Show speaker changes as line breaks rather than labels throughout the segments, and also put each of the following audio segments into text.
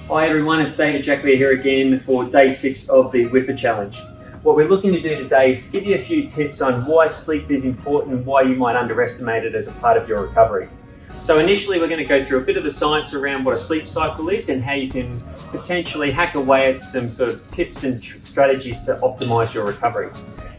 Hi everyone, it's David Jacquet here again for day 6 of the WIFA challenge. What we're looking to do today is to give you a few tips on why sleep is important and why you might underestimate it as a part of your recovery. So initially we're going to go through a bit of the science around what a sleep cycle is and how you can potentially hack away at some sort of tips and strategies to optimize your recovery.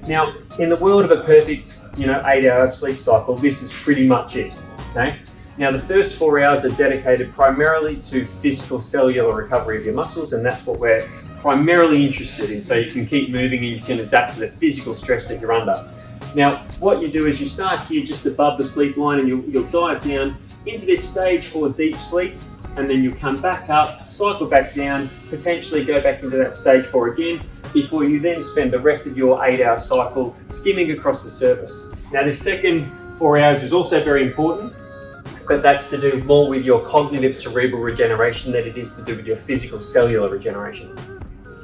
Now, in the world of a perfect 8-hour sleep cycle, this is pretty much it. Okay? Now, the first 4 hours are dedicated primarily to physical cellular recovery of your muscles, and that's what we're primarily interested in, so you can keep moving and you can adapt to the physical stress that you're under. Now, what you do is you start here just above the sleep line and you'll dive down into this stage for deep sleep, and then you'll come back up, cycle back down, potentially go back into that stage 4 again, before you then spend the rest of your 8-hour cycle skimming across the surface. Now, the second 4 hours is also very important, but that's to do more with your cognitive cerebral regeneration than it is to do with your physical cellular regeneration.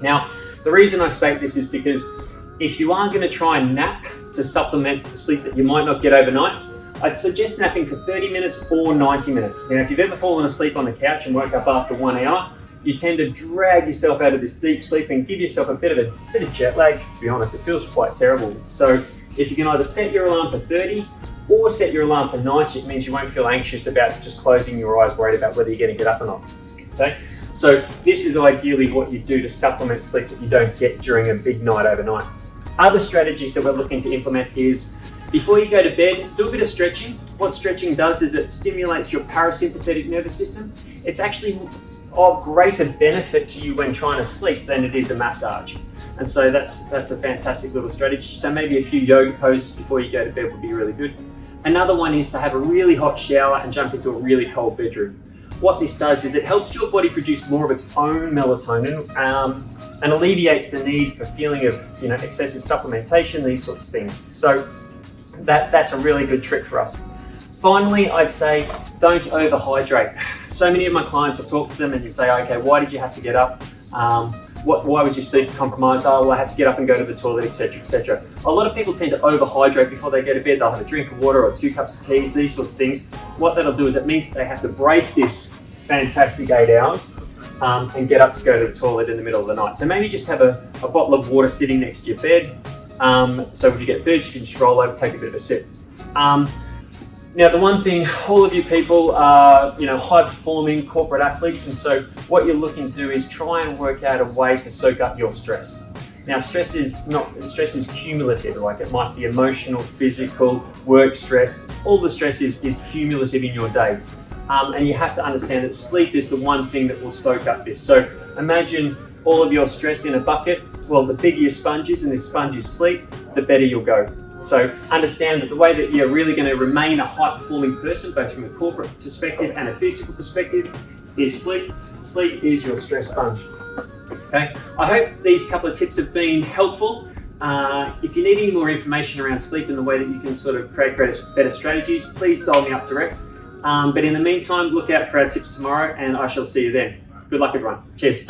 Now, the reason I state this is because if you are going to try and nap to supplement the sleep that you might not get overnight, I'd suggest napping for 30 minutes or 90 minutes. Now, if you've ever fallen asleep on the couch and woke up after 1 hour, you tend to drag yourself out of this deep sleep and give yourself a bit of jet lag. To be honest, it feels quite terrible. So if you can either set your alarm for 30 or set your alarm for 90, it means you won't feel anxious about just closing your eyes, worried about whether you're going to get up or not. Okay? So this is ideally what you do to supplement sleep that you don't get during a big night overnight. Other strategies that we're looking to implement is, before you go to bed, do a bit of stretching. What stretching does is it stimulates your parasympathetic nervous system. It's actually of greater benefit to you when trying to sleep than it is a massage. And so that's a fantastic little strategy. So maybe a few yoga poses before you go to bed would be really good. Another one is to have a really hot shower and jump into a really cold bedroom. What this does is it helps your body produce more of its own melatonin and alleviates the need for feeling of excessive supplementation, these sorts of things. So that's a really good trick for us. Finally, I'd say don't overhydrate. So many of my clients, I talk to them and you say, okay, why did you have to get up? Why was your sleep compromised? Oh, well, I had to get up and go to the toilet, etc., etc. A lot of people tend to overhydrate before they go to bed. They'll have a drink of water or 2 cups of teas, these sorts of things. What that'll do is it means that they have to break this fantastic 8 hours and get up to go to the toilet in the middle of the night. So maybe just have a bottle of water sitting next to your bed. So if you get thirsty, you can just roll over, take a bit of a sip. Now, the one thing, all of you people are, high-performing corporate athletes, and so what you're looking to do is try and work out a way to soak up your stress. Now, stress is cumulative. Like, it might be emotional, physical, work stress. All the stress is cumulative in your day, and you have to understand that sleep is the one thing that will soak up this. So imagine all of your stress in a bucket. Well, the bigger your sponge is, and this sponge is sleep, the better you'll go. So understand that the way that you're really going to remain a high-performing person, both from a corporate perspective and a physical perspective, is sleep. Sleep is your stress sponge. Okay. I hope these couple of tips have been helpful. If you need any more information around sleep and the way that you can sort of create better strategies, please dial me up direct. But in the meantime, look out for our tips tomorrow, and I shall see you then. Good luck, everyone. Cheers.